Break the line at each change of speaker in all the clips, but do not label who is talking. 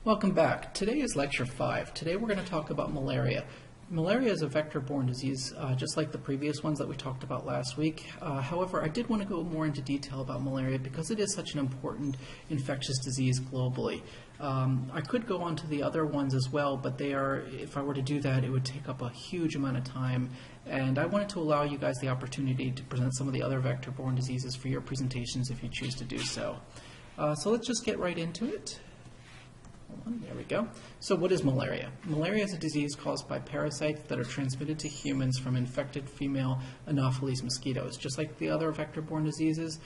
Welcome back. Today is lecture 5. Today we're going to talk about malaria. Malaria is a vector-borne disease, just like the previous ones that we talked about last week. However, I did want to go more into detail about malaria because it is such an important infectious disease globally. I could go on to the other ones as well, but they are, if I were to do that, it would take up a huge amount of time. And I wanted to allow you guys the opportunity to present some of the other vector-borne diseases for your presentations if you choose to do so. So let's just get right into it. There we go. So what is malaria? Malaria is a disease caused by parasites that are transmitted to humans from infected female Anopheles mosquitoes. Just like the other vector-borne diseases,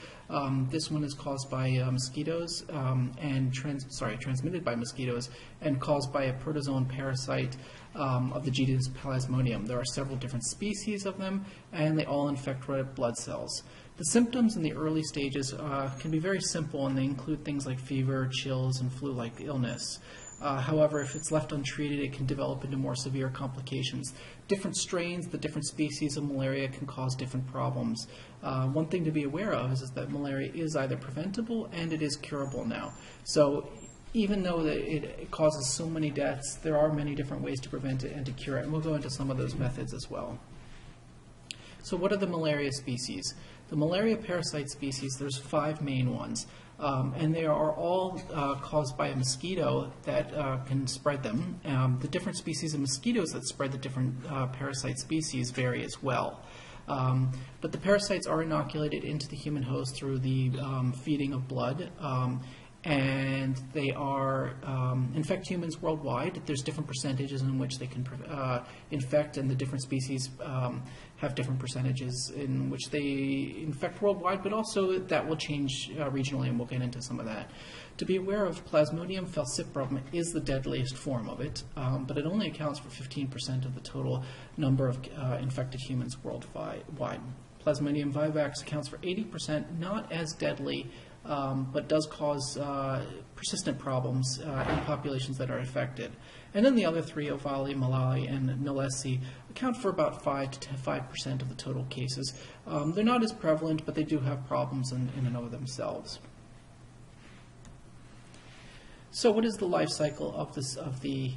this one is caused by mosquitoes and transmitted by mosquitoes and caused by a protozoan parasite of the genus Plasmodium. There are several different species of them, and they all infect red blood cells. The symptoms in the early stages can be very simple, and they include things like fever, chills, and flu-like illness. However, if it's left untreated, it can develop into more severe complications. Different strains, the different species of malaria can cause different problems. One thing to be aware of is that malaria is either preventable and it is curable now. So even though that it causes so many deaths, there are many different ways to prevent it and to cure it, and we'll go into some of those methods as well. So what are the malaria species? The malaria parasite species, there's 5 main ones, and they are all caused by a mosquito that can spread them. The different species of mosquitoes that spread the different parasite species vary as well. But the parasites are inoculated into the human host through the feeding of blood, and they are infect humans worldwide. There's different percentages in which they can infect, and the different species have different percentages in which they infect worldwide, but also that will change regionally, and we'll get into some of that. To be aware of, Plasmodium falciparum is the deadliest form of it, but it only accounts for 15% of the total number of infected humans worldwide. Plasmodium vivax accounts for 80%, not as deadly, but does cause persistent problems in populations that are affected. And then the other 3, Ovale, Malali, and Nalesi, account for about 5 to 5% of the total cases. They're not as prevalent, but they do have problems in and of themselves. So what is the life cycle of the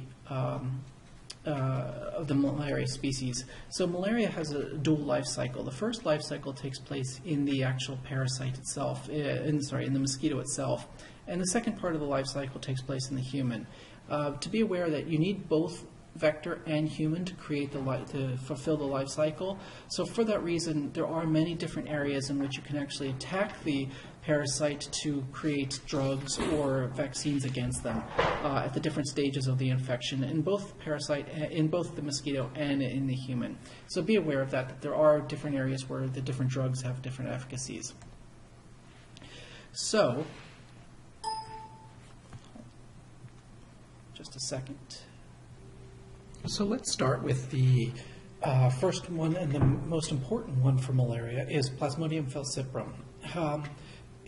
malaria species? So malaria has a dual life cycle. The first life cycle takes place in the actual parasite itself, in the mosquito itself, and the second part of the life cycle takes place in the human. To be aware that you need both vector and human to create to fulfill the life cycle. So for that reason, there are many different areas in which you can actually attack the parasite to create drugs or vaccines against them at the different stages of the infection in both the mosquito and in the human. So be aware of that there are different areas where the different drugs have different efficacies. So, just a second. So let's start with the first one, and the most important one for malaria is Plasmodium falciparum.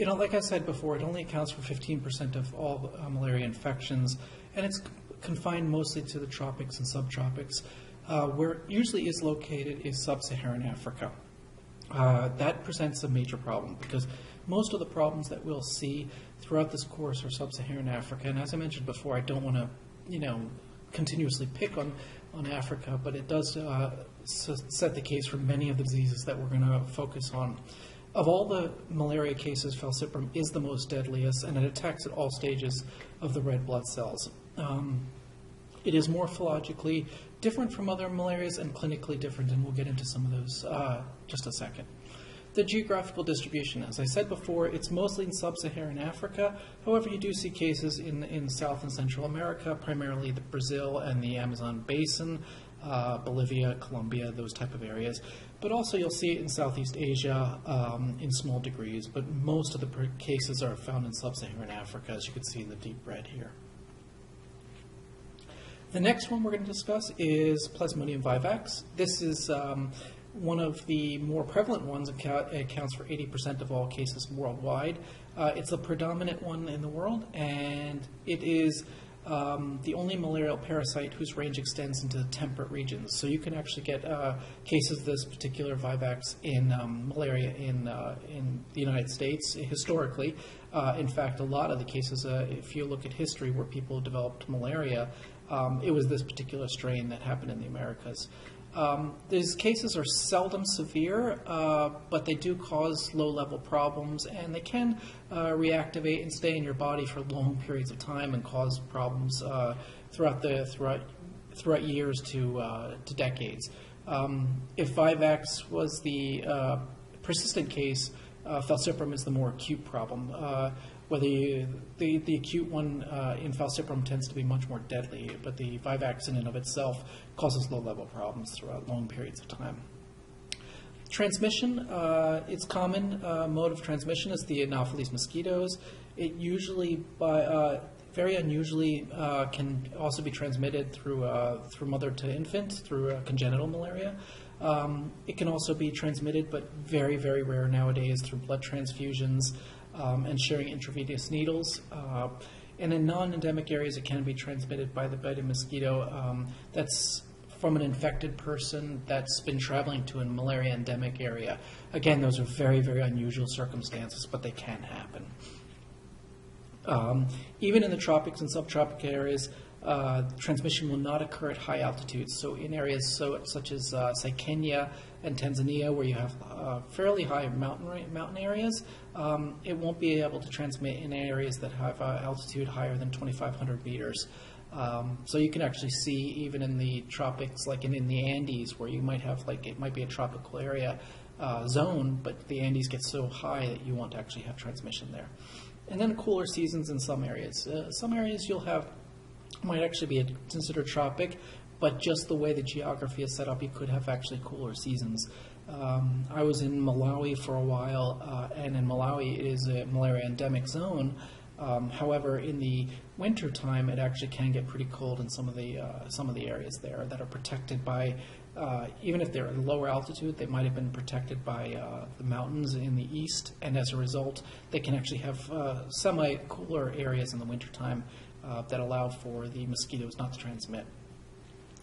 Like I said before, it only accounts for 15% of all malaria infections, and it's confined mostly to the tropics and subtropics. Where it usually is located is sub-Saharan Africa. That presents a major problem because most of the problems that we'll see throughout this course are sub-Saharan Africa, and as I mentioned before, I don't want to, continuously pick on Africa, but it does set the case for many of the diseases that we're going to focus on. Of all the malaria cases, falciparum is the most deadliest, and it attacks at all stages of the red blood cells. It is morphologically different from other malarias and clinically different, and we'll get into some of those just a second. The geographical distribution, as I said before, it's mostly in sub-Saharan Africa. However, you do see cases in South and Central America, primarily the Brazil and the Amazon basin, Bolivia, Colombia, those type of areas. But also you'll see it in Southeast Asia in small degrees, but most of the cases are found in sub-Saharan Africa, as you can see in the deep red here. The next one we're going to discuss is Plasmodium vivax. This is one of the more prevalent ones. It accounts for 80% of all cases worldwide. It's the predominant one in the world, and it is the only malarial parasite whose range extends into temperate regions. So you can actually get cases of this particular vivax in malaria in the United States historically. In fact, a lot of the cases, if you look at history where people developed malaria, it was this particular strain that happened in the Americas. These cases are seldom severe, but they do cause low-level problems, and they can reactivate and stay in your body for long periods of time and cause problems throughout years to decades. If vivax was the persistent case, falciparum is the more acute problem. The acute one in falciparum tends to be much more deadly, but the vivax in and of itself causes low-level problems throughout long periods of time. Transmission, its common mode of transmission is the Anopheles mosquitoes. It usually, very unusually, can also be transmitted through mother to infant, through congenital malaria. It can also be transmitted, but very, very rare nowadays, through blood transfusions and sharing intravenous needles. And in non-endemic areas, it can be transmitted by the bite of mosquito that's from an infected person that's been traveling to a malaria endemic area. Again, those are very, very unusual circumstances, but they can happen. Even in the tropics and subtropical areas, transmission will not occur at high altitudes. So in areas such as, say, Kenya and Tanzania, where you have fairly high mountain areas, it won't be able to transmit in areas that have altitude higher than 2,500 meters. So you can actually see, even in the tropics, like in the Andes, where you might have, it might be a tropical area zone, but the Andes get so high that you won't actually have transmission there. And then cooler seasons in some areas. Some areas you'll have might actually be considered tropic, but just the way the geography is set up, you could have actually cooler seasons. I was in Malawi for a while, and in Malawi it is a malaria endemic zone. However, in the winter time, it actually can get pretty cold in some of the areas there that are protected by, even if they're at lower altitude, they might have been protected by the mountains in the east, and as a result, they can actually have semi-cooler areas in the wintertime that allow for the mosquitoes not to transmit.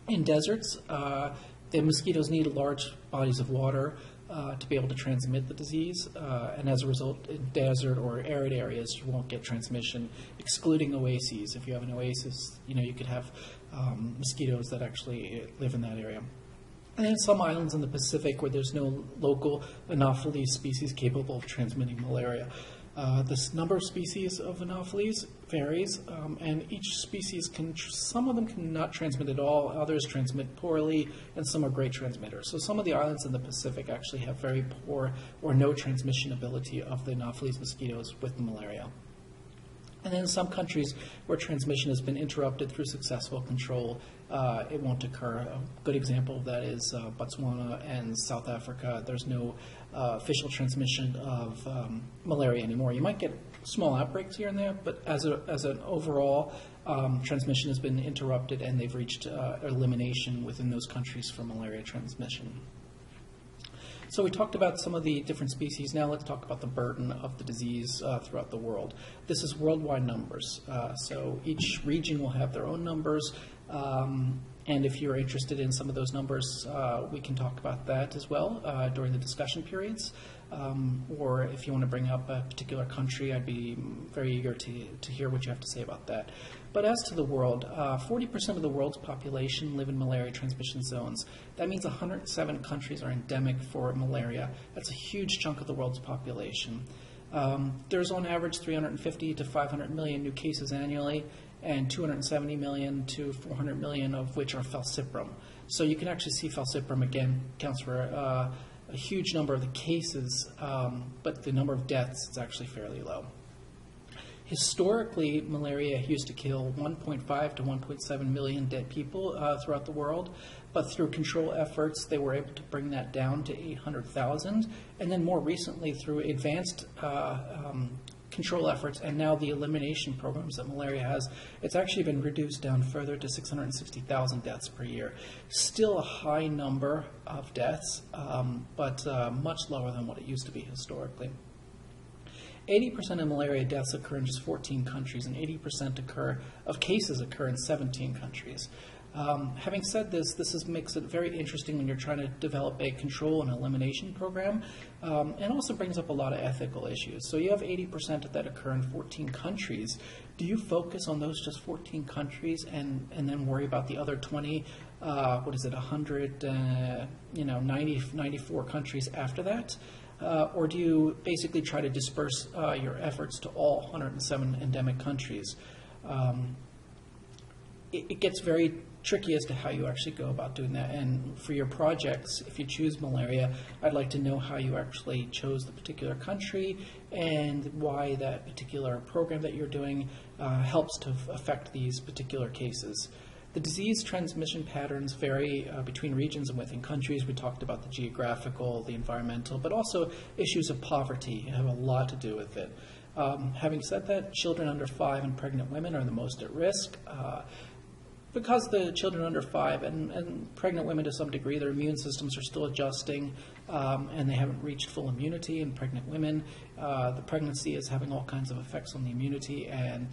In deserts, the mosquitoes need large bodies of water to be able to transmit the disease, and as a result, in desert or arid areas, you won't get transmission, excluding oases. If you have an oasis, you could have mosquitoes that actually live in that area. And then some islands in the Pacific where there's no local Anopheles species capable of transmitting malaria. The number of species of Anopheles varies, and each species some of them cannot transmit at all, others transmit poorly, and some are great transmitters. So some of the islands in the Pacific actually have very poor or no transmission ability of the Anopheles mosquitoes with malaria. And then in some countries where transmission has been interrupted through successful control, it won't occur. A good example of that is Botswana and South Africa. There's no official transmission of malaria anymore. You might get small outbreaks here and there, but as an overall, transmission has been interrupted, and they've reached elimination within those countries for malaria transmission. So we talked about some of the different species. Now let's talk about the burden of the disease throughout the world. This is worldwide numbers. So each region will have their own numbers. And if you're interested in some of those numbers, we can talk about that as well during the discussion periods. Or if you want to bring up a particular country, I'd be very eager to hear what you have to say about that. But as to the world, 40% of the world's population live in malaria transmission zones. That means 107 countries are endemic for malaria. That's a huge chunk of the world's population. There's on average 350 to 500 million new cases annually, and 270 million to 400 million of which are falciparum. So you can actually see falciparum, again, accounts for a huge number of the cases, but the number of deaths is actually fairly low. Historically, malaria used to kill 1.5 to 1.7 million dead people throughout the world, but through control efforts, they were able to bring that down to 800,000, and then more recently, through advanced control efforts and now the elimination programs that malaria has, it's actually been reduced down further to 660,000 deaths per year. Still a high number of deaths, but much lower than what it used to be historically. 80% of malaria deaths occur in just 14 countries, and 80% of cases occur in 17 countries. Having said this makes it very interesting when you're trying to develop a control and elimination program, and also brings up a lot of ethical issues. So you have 80% that occur in 14 countries. Do you focus on those just 14 countries and then worry about the other 20, 94 countries after that? Or do you basically try to disperse your efforts to all 107 endemic countries? It gets very tricky as to how you actually go about doing that. And for your projects, if you choose malaria, I'd like to know how you actually chose the particular country and why that particular program that you're doing helps to affect these particular cases. The disease transmission patterns vary between regions and within countries. We talked about the geographical, the environmental, but also issues of poverty have a lot to do with it. Having said that, children under 5 and pregnant women are the most at risk. Because the children under 5 and pregnant women to some degree, their immune systems are still adjusting and they haven't reached full immunity in pregnant women. The pregnancy is having all kinds of effects on the immunity and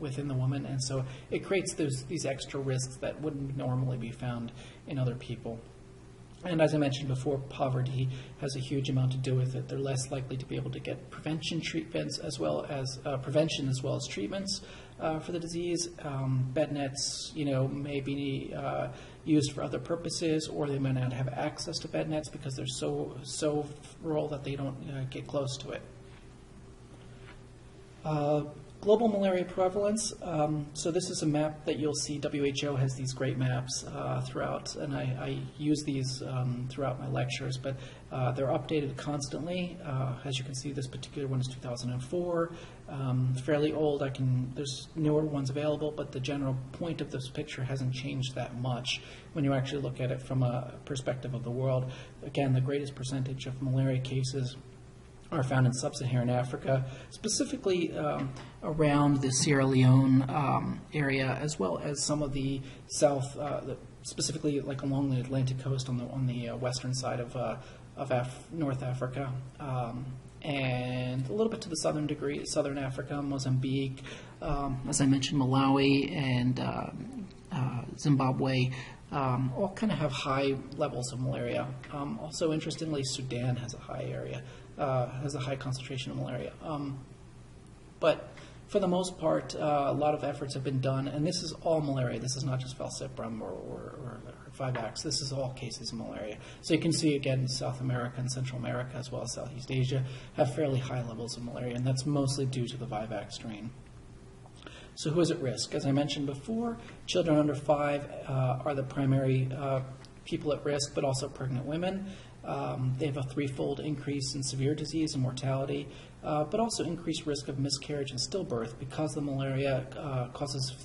within the woman, and so it creates these extra risks that wouldn't normally be found in other people. And as I mentioned before, poverty has a huge amount to do with it. They're less likely to be able to get prevention treatments as well as treatments for the disease. Bed nets, may be used for other purposes, or they might not have access to bed nets because they're so rural that they don't get close to it. Global malaria prevalence. So this is a map that you'll see. WHO has these great maps throughout, and I use these throughout my lectures, but they're updated constantly. As you can see, this particular one is 2004. Fairly old. There's newer ones available, but the general point of this picture hasn't changed that much when you actually look at it from a perspective of the world. Again, the greatest percentage of malaria cases are found in sub-Saharan Africa, specifically around the Sierra Leone area, as well as some of the south, specifically like along the Atlantic coast on the western side of North Africa, and a little bit to the southern Africa, Mozambique, as I mentioned, Malawi and Zimbabwe. All kind of have high levels of malaria. Also, interestingly, Sudan has a high concentration of malaria. But for the most part, a lot of efforts have been done, and this is all malaria. This is not just falciparum or 5-X. This is all cases of malaria. So you can see, again, South America and Central America, as well as Southeast Asia, have fairly high levels of malaria, and that's mostly due to the 5-X strain. So who is at risk? As I mentioned before, children under 5 are the primary people at risk, but also pregnant women. They have a 3-fold increase in severe disease and mortality, but also increased risk of miscarriage and stillbirth because the malaria causes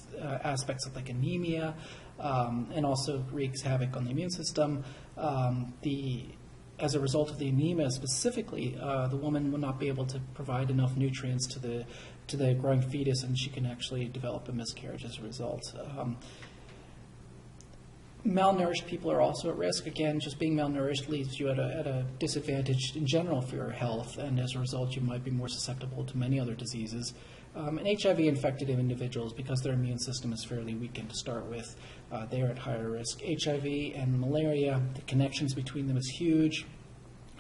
aspects of like anemia and also wreaks havoc on the immune system. As a result of the anemia specifically, the woman will not be able to provide enough nutrients to the growing fetus, and she can actually develop a miscarriage as a result. Malnourished people are also at risk. Again, just being malnourished leaves you at a disadvantage in general for your health, and as a result, you might be more susceptible to many other diseases. And HIV-infected individuals, because their immune system is fairly weakened to start with, they are at higher risk. HIV and malaria, the connections between them is huge.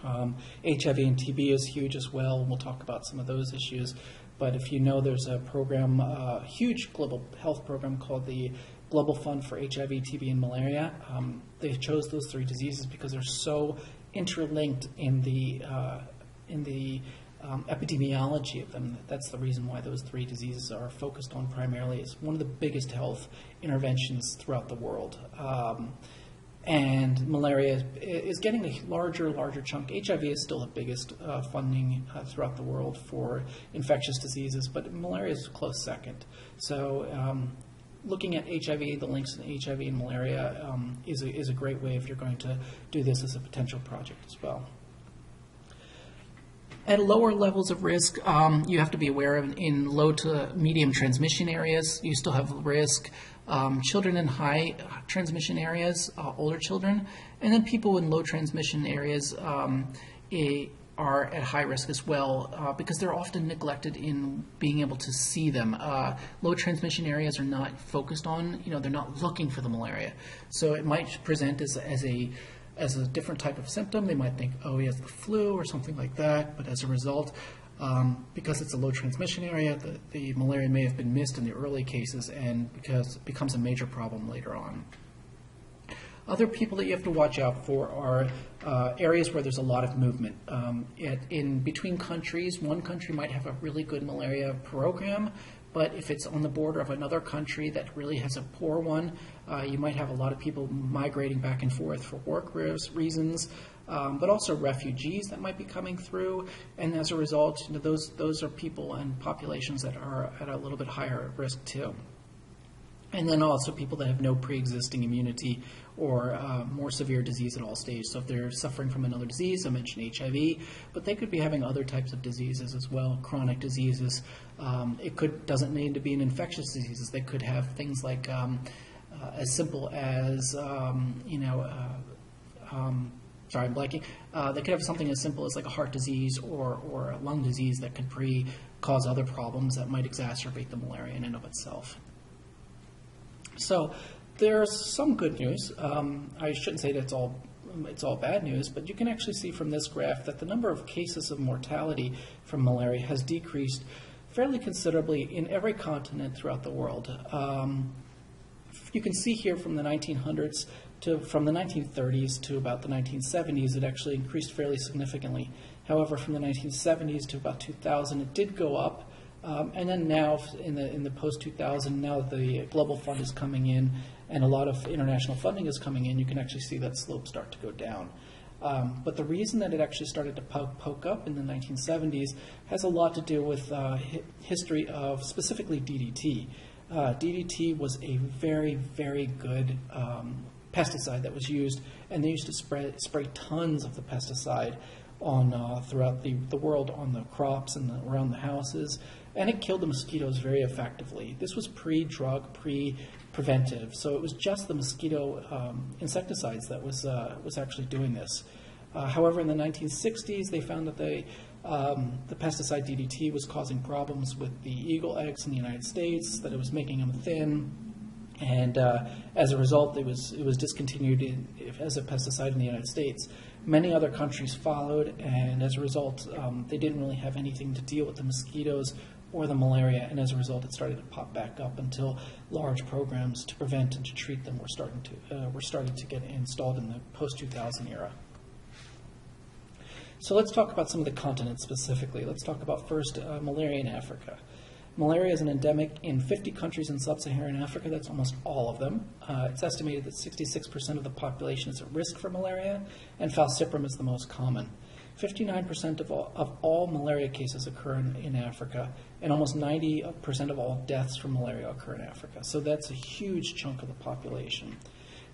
HIV and TB is huge as well, and we'll talk about some of those issues. But if you know, there's a program, a huge global health program called the Global Fund for HIV, TB, and Malaria. They chose those 3 diseases because they're so interlinked in the epidemiology of them. That's the reason why those 3 diseases are focused on primarily. It's one of the biggest health interventions throughout the world. And malaria is getting a larger chunk. HIV is still the biggest funding throughout the world for infectious diseases, but malaria is a close second. So looking at HIV, the links in HIV and malaria is a great way if you're going to do this as a potential project as well. At lower levels of risk, you have to be aware of in low to medium transmission areas, you still have risk. Children in high transmission areas, older children, and then people in low transmission areas, are at high risk as well because they're often neglected in being able to see them. Low transmission areas are not focused on, they're not looking for the malaria. So it might present as a different type of symptom. They might think, oh, he has the flu or something like that, but as a result, because it's a low transmission area, the malaria may have been missed in the early cases and because it becomes a major problem later on. Other people that you have to watch out for are areas where there's a lot of movement. In between countries, one country might have a really good malaria program, but if it's on the border of another country that really has a poor one, you might have a lot of people migrating back and forth for work reasons, but also refugees that might be coming through. And as a result, those are people and populations that are at a little bit higher risk too. And then also people that have no pre-existing immunity or more severe disease at all stages. So if they're suffering from another disease, I mentioned HIV, but they could be having other types of diseases as well, chronic diseases. Doesn't need to be an infectious diseases. They could have things like as simple as, sorry, I'm blanking. They could have something as simple as like a heart disease or a lung disease that could cause other problems that might exacerbate the malaria in and of itself. So there's some good news. I shouldn't say that it's all bad news, but you can actually see from this graph that the number of cases of mortality from malaria has decreased fairly considerably in every continent throughout the world. You can see here from the 1900s from the 1930s to about the 1970s, it actually increased fairly significantly. However, from the 1970s to about 2000, it did go up. And then now, in the post-2000, now that the Global Fund is coming in and a lot of international funding is coming in, you can actually see that slope start to go down. But the reason that it actually started to poke up in the 1970s has a lot to do with history of specifically DDT. DDT was a very, very good pesticide that was used, and they used to spray tons of the pesticide on throughout the world on the crops and around the houses, and it killed the mosquitoes very effectively. This was pre-drug, pre-preventive, so it was just the mosquito insecticides that was actually doing this. However, in the 1960s, they found that the pesticide DDT was causing problems with the eagle eggs in the United States, that it was making them thin, and as a result, it was discontinued as a pesticide in the United States. Many other countries followed, and as a result, they didn't really have anything to deal with the mosquitoes or the malaria, and as a result, it started to pop back up until large programs to prevent and to treat them were starting to get installed in the post-2000 era. So let's talk about some of the continents specifically. Let's talk about first malaria in Africa. Malaria is an endemic in 50 countries in sub-Saharan Africa. That's almost all of them. It's estimated that 66% of the population is at risk for malaria, and falciparum is the most common. 59% of all malaria cases occur in Africa, and almost 90% of all deaths from malaria occur in Africa. So that's a huge chunk of the population.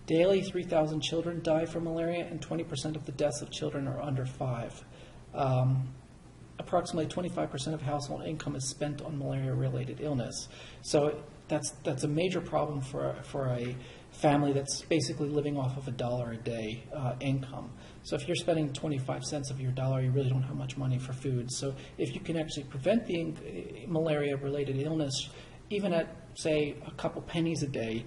Daily, 3,000 children die from malaria, and 20% of the deaths of children are under 5. Approximately 25% of household income is spent on malaria-related illness. So that's a major problem for a family that's basically living off of $1 a day income. So if you're spending 25 cents of your dollar, you really don't have much money for food. So if you can actually prevent the malaria-related illness, even at, say, a couple pennies a day,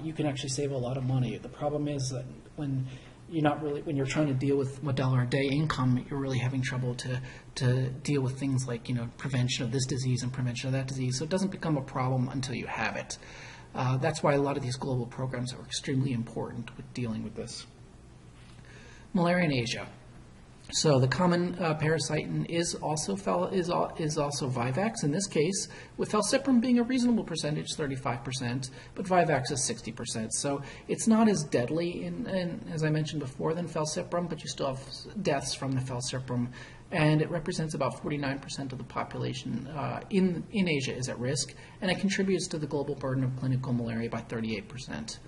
you can actually save a lot of money. The problem is that when you're trying to deal with $1 a day income, you're really having trouble to deal with things like, prevention of this disease and prevention of that disease. So it doesn't become a problem until you have it. That's why a lot of these global programs are extremely important with dealing with this. Malaria in Asia. So the common parasite is also vivax in this case, with falciparum being a reasonable percentage, 35%, but vivax is 60%. So it's not as deadly, as I mentioned before, than falciparum, but you still have deaths from the falciparum, and it represents about 49% of the population in Asia is at risk, and it contributes to the global burden of clinical malaria by 38%.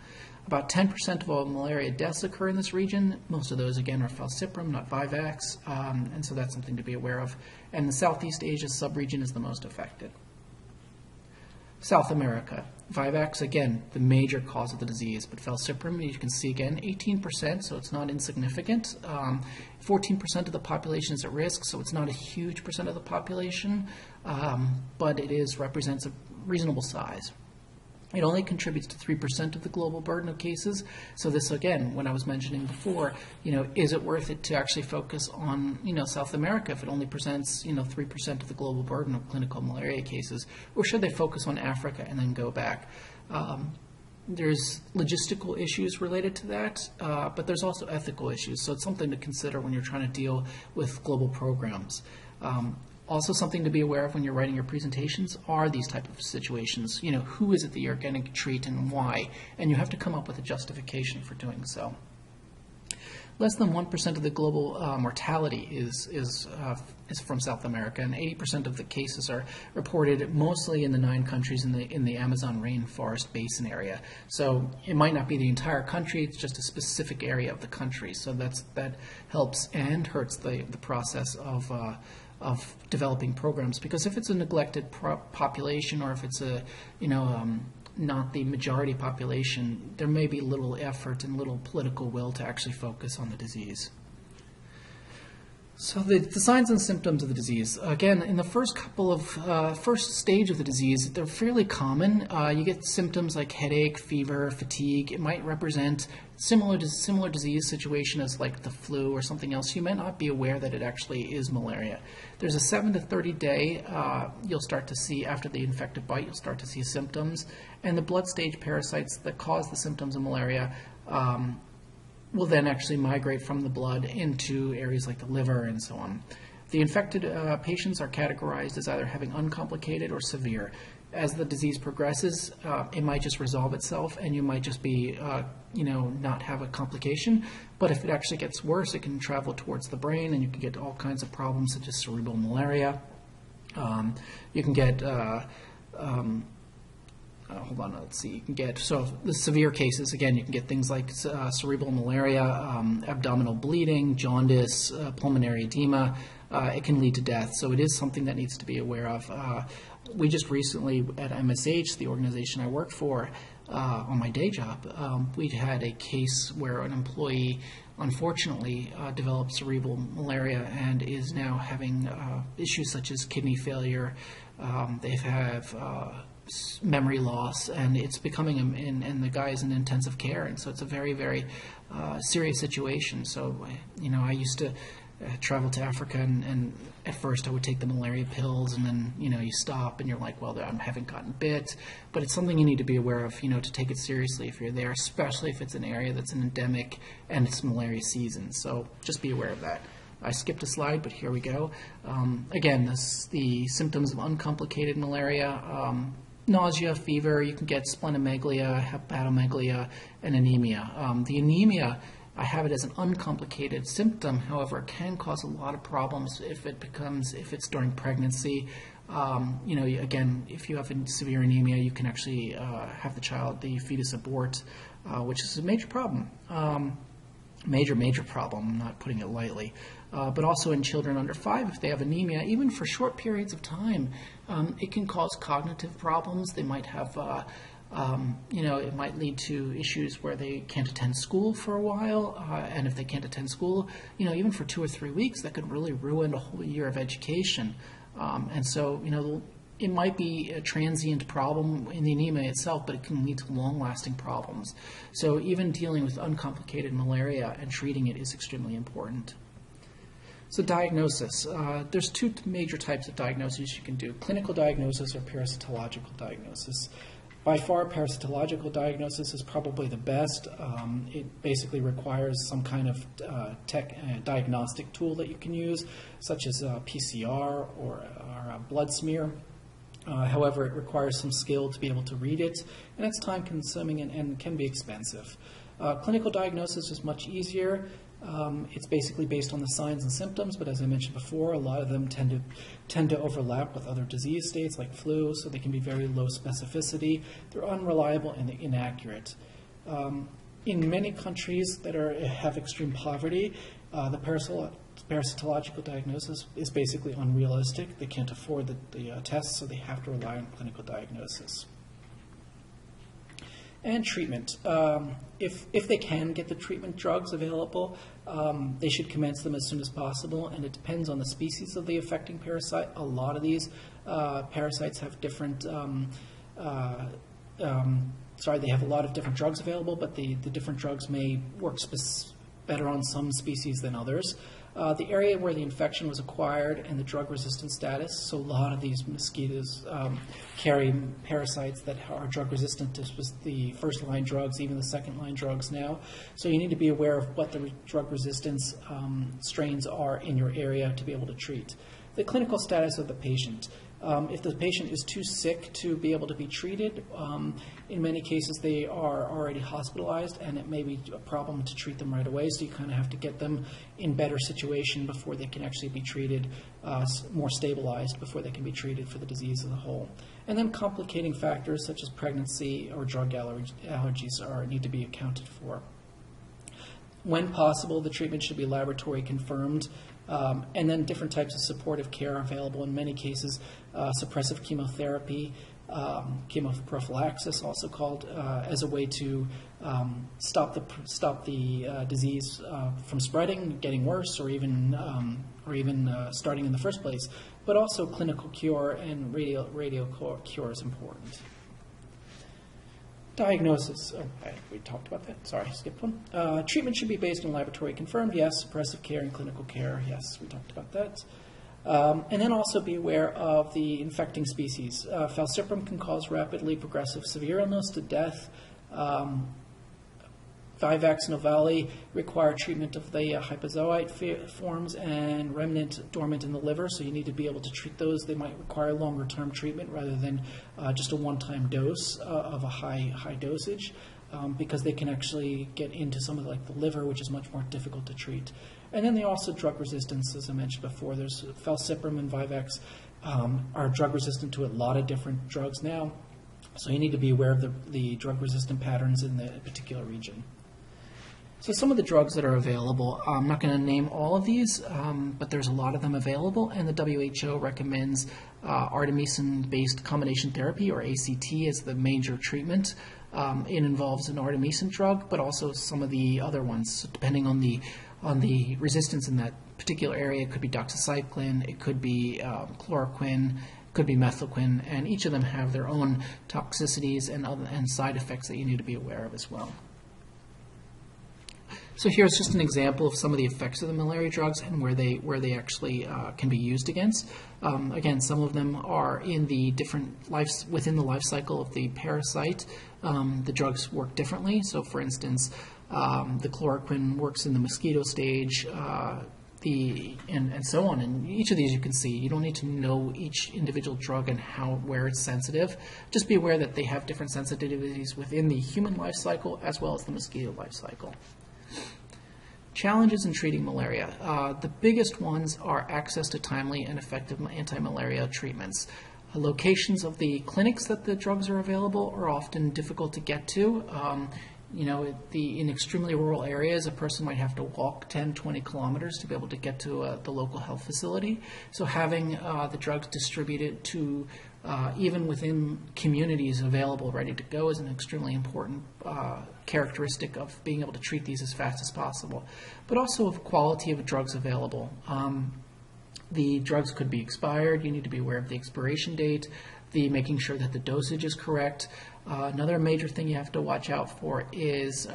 About 10% of all malaria deaths occur in this region. Most of those, again, are falciparum, not vivax, and so that's something to be aware of. And the Southeast Asia subregion is the most affected. South America. Vivax, again, the major cause of the disease, but falciparum, you can see again, 18%, so it's not insignificant. 14% of the population is at risk, so it's not a huge percent of the population, but it represents a reasonable size. It only contributes to 3% of the global burden of cases. So this, again, when I was mentioning before, is it worth it to actually focus on, South America if it only presents, 3% of the global burden of clinical malaria cases? Or should they focus on Africa and then go back? There's logistical issues related to that, but there's also ethical issues. So it's something to consider when you're trying to deal with global programs. Also something to be aware of when you're writing your presentations are these type of situations. Who is it that you're going to treat and why? And you have to come up with a justification for doing so. Less than 1% of the global mortality is from South America, and 80% of the cases are reported mostly in the 9 countries in the Amazon rainforest basin area. So it might not be the entire country; it's just a specific area of the country. So that helps and hurts the process of developing programs, because if it's a neglected population, or if it's not the majority population, there may be little effort and little political will to actually focus on the disease. So the signs and symptoms of the disease. Again, in the first stage of the disease, they're fairly common. You get symptoms like headache, fever, fatigue. It might represent similar disease situation as like the flu or something else. You might not be aware that it actually is malaria. There's a 7 to 30 day, you'll start to see, after the infected bite, you'll start to see symptoms. And the blood stage parasites that cause the symptoms of malaria will then actually migrate from the blood into areas like the liver and so on. The infected patients are categorized as either having uncomplicated or severe. As the disease progresses, it might just resolve itself, and you might just be, not have a complication. But if it actually gets worse, it can travel towards the brain, and you can get all kinds of problems such as cerebral malaria. You can get you can get, so the severe cases, again, you can get things like cerebral malaria, abdominal bleeding, jaundice, pulmonary edema. It can lead to death, so it is something that needs to be aware of. We just recently at MSH, the organization I work for, on my day job, we had a case where an employee unfortunately developed cerebral malaria and is now having issues such as kidney failure. They have memory loss, and it's becoming, and the guy is in intensive care, and so it's a very, very serious situation. So, I used to travel to Africa, and at first I would take the malaria pills, and then, you stop, and you're like, well, I haven't gotten bit, but it's something you need to be aware of, to take it seriously if you're there, especially if it's an area that's an endemic and it's malaria season. So just be aware of that. I skipped a slide, but here we go. Again, the symptoms of uncomplicated malaria. Nausea, fever, you can get splenomegalia, hepatomegalia, and anemia. The anemia, I have it as an uncomplicated symptom. However, it can cause a lot of problems if it's during pregnancy. Again, if you have a severe anemia, you can actually have the fetus abort, which is a major problem. Major problem, I'm not putting it lightly. But also in children under 5, if they have anemia, even for short periods of time, it can cause cognitive problems. They might have, it might lead to issues where they can't attend school for a while. And if they can't attend school, even for 2 or 3 weeks, that could really ruin a whole year of education. And so, it might be a transient problem in the anemia itself, but it can lead to long-lasting problems. So even dealing with uncomplicated malaria and treating it is extremely important. So diagnosis. There's 2 major types of diagnoses you can do: clinical diagnosis or parasitological diagnosis. By far, parasitological diagnosis is probably the best. It basically requires some kind of diagnostic tool that you can use, such as PCR or a blood smear. However, it requires some skill to be able to read it, and it's time-consuming and can be expensive. Clinical diagnosis is much easier. It's basically based on the signs and symptoms, but as I mentioned before, a lot of them tend to overlap with other disease states like flu, so they can be very low specificity. They're unreliable and they're inaccurate. In many countries that have extreme poverty, the parasitological diagnosis is basically unrealistic. They can't afford the tests, so they have to rely on clinical diagnosis. And treatment. If they can get the treatment drugs available, they should commence them as soon as possible, and it depends on the species of the affecting parasite. A lot of these parasites have different, they have a lot of different drugs available, but the different drugs may work better on some species than others. The area where the infection was acquired and the drug-resistant status, so a lot of these mosquitoes carry parasites that are drug-resistant to the first-line drugs, even the second-line drugs now. So you need to be aware of what the drug resistance strains are in your area to be able to treat. The clinical status of the patient. If the patient is too sick to be able to be treated, in many cases they are already hospitalized, and it may be a problem to treat them right away, so you kind of have to get them in better situation before they can actually be treated, more stabilized before they can be treated for the disease as a whole. And then complicating factors such as pregnancy or drug allergies need to be accounted for. When possible, the treatment should be laboratory confirmed. And then different types of supportive care are available. In many cases, suppressive chemotherapy, chemoprophylaxis, also called, as a way to stop the disease from spreading, getting worse, or even starting in the first place. But also clinical cure and radio cure is important. Diagnosis. We talked about that. Sorry, skipped one. Treatment should be based on laboratory confirmed. Yes. Suppressive care and clinical care. Yes, we talked about that. And then also be aware of the infecting species. Falciparum can cause rapidly progressive severe illness to death. Vivax novale require treatment of the hypozoite forms and remnant dormant in the liver, so you need to be able to treat those. They might require longer-term treatment rather than just a one-time dose of a high dosage, because they can actually get into some of the liver, which is much more difficult to treat. And then they also drug resistance, as I mentioned before. There's Falciparum and Vivax are drug resistant to a lot of different drugs now, so you need to be aware of the drug resistant patterns in the particular region. So some of the drugs that are available, I'm not going to name all of these, but there's a lot of them available, and the WHO recommends artemisinin-based combination therapy, or ACT, as the major treatment. It involves an artemisinin drug, but also some of the other ones. So depending on the resistance in that particular area, it could be doxycycline, it could be chloroquine, it could be methylquine, and each of them have their own toxicities and side effects that you need to be aware of as well. So here's just an example of some of the effects of the malaria drugs and where they actually can be used against. Again, some of them are in the within the life cycle of the parasite. The drugs work differently. So, for instance, the chloroquine works in the mosquito stage, and so on. And each of these you can see. You don't need to know each individual drug and where it's sensitive. Just be aware that they have different sensitivities within the human life cycle as well as the mosquito life cycle. Challenges in treating malaria. The biggest ones are access to timely and effective anti-malaria treatments. Locations of the clinics that the drugs are available are often difficult to get to. In extremely rural areas, a person might have to walk 10, 20 kilometers to be able to get to the local health facility. So having the drugs distributed to even within communities available, ready to go, is an extremely important characteristic of being able to treat these as fast as possible. But also of quality of drugs available. The drugs could be expired. You need to be aware of the expiration date, making sure that the dosage is correct. Another major thing you have to watch out for is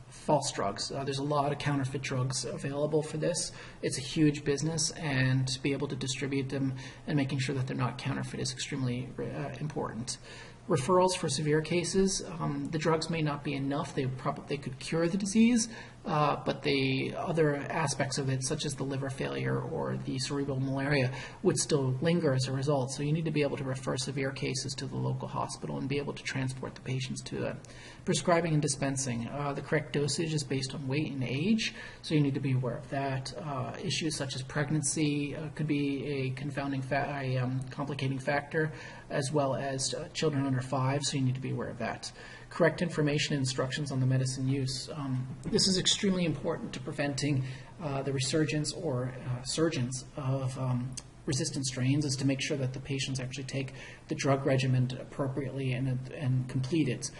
false drugs. There's a lot of counterfeit drugs available for this. It's a huge business, and to be able to distribute them and making sure that they're not counterfeit is extremely important. Referrals for severe cases. The drugs may not be enough. They could cure the disease, but the other aspects of it, such as the liver failure or the cerebral malaria, would still linger as a result. So you need to be able to refer severe cases to the local hospital and be able to transport the patients to it. Prescribing and dispensing. The correct dosage is based on weight and age, so you need to be aware of that. Issues such as pregnancy could be a complicating factor, as well as children under 5, so you need to be aware of that. Correct information and instructions on the medicine use. This is extremely important to preventing the resurgence or surgence of resistant strains is to make sure that the patients actually take the drug regimen appropriately and complete it.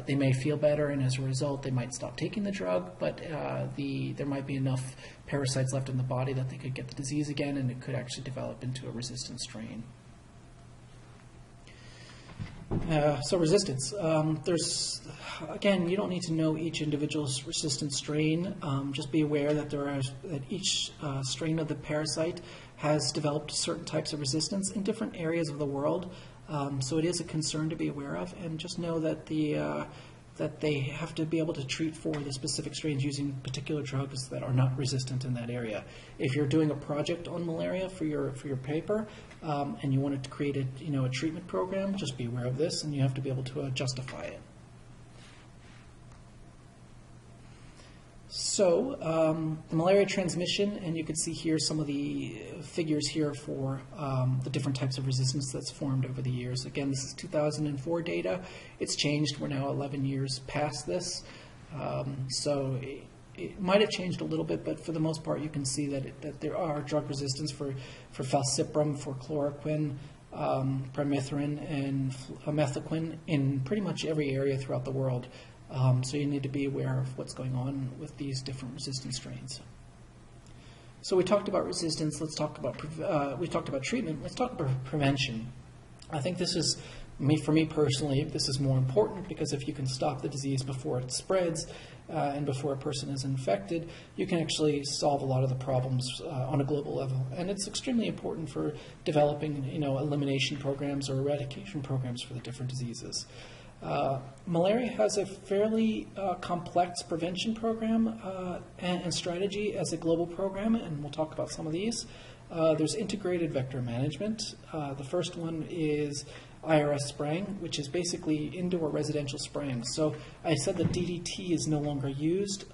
They may feel better, and as a result, they might stop taking the drug, but there might be enough parasites left in the body that they could get the disease again, and it could actually develop into a resistant strain. So resistance. Again, you don't need to know each individual's resistant strain. Just be aware that that each strain of the parasite has developed certain types of resistance in different areas of the world. So it is a concern to be aware of, and just know that that they have to be able to treat for the specific strains using particular drugs that are not resistant in that area. If you're doing a project on malaria for your paper, and you wanted to create a treatment program, just be aware of this, and you have to be able to justify it. So the malaria transmission, and you can see here some of the figures here for the different types of resistance that's formed over the years. Again, this is 2004 data. It's changed. We're now 11 years past this. So it might have changed a little bit, but for the most part, you can see that there are drug resistance for falciparum, for chloroquine, permethrin, and methoquine in pretty much every area throughout the world. So you need to be aware of what's going on with these different resistant strains. So we talked about resistance. Let's talk about we talked about treatment. Let's talk about prevention. I think this is, for me personally, this is more important, because if you can stop the disease before it spreads and before a person is infected, you can actually solve a lot of the problems on a global level. And it's extremely important for developing, elimination programs or eradication programs for the different diseases. Malaria has a fairly complex prevention program and strategy as a global program, and we'll talk about some of these. There's integrated vector management. The first one is IRS spraying, which is basically indoor residential spraying. So I said that DDT is no longer used.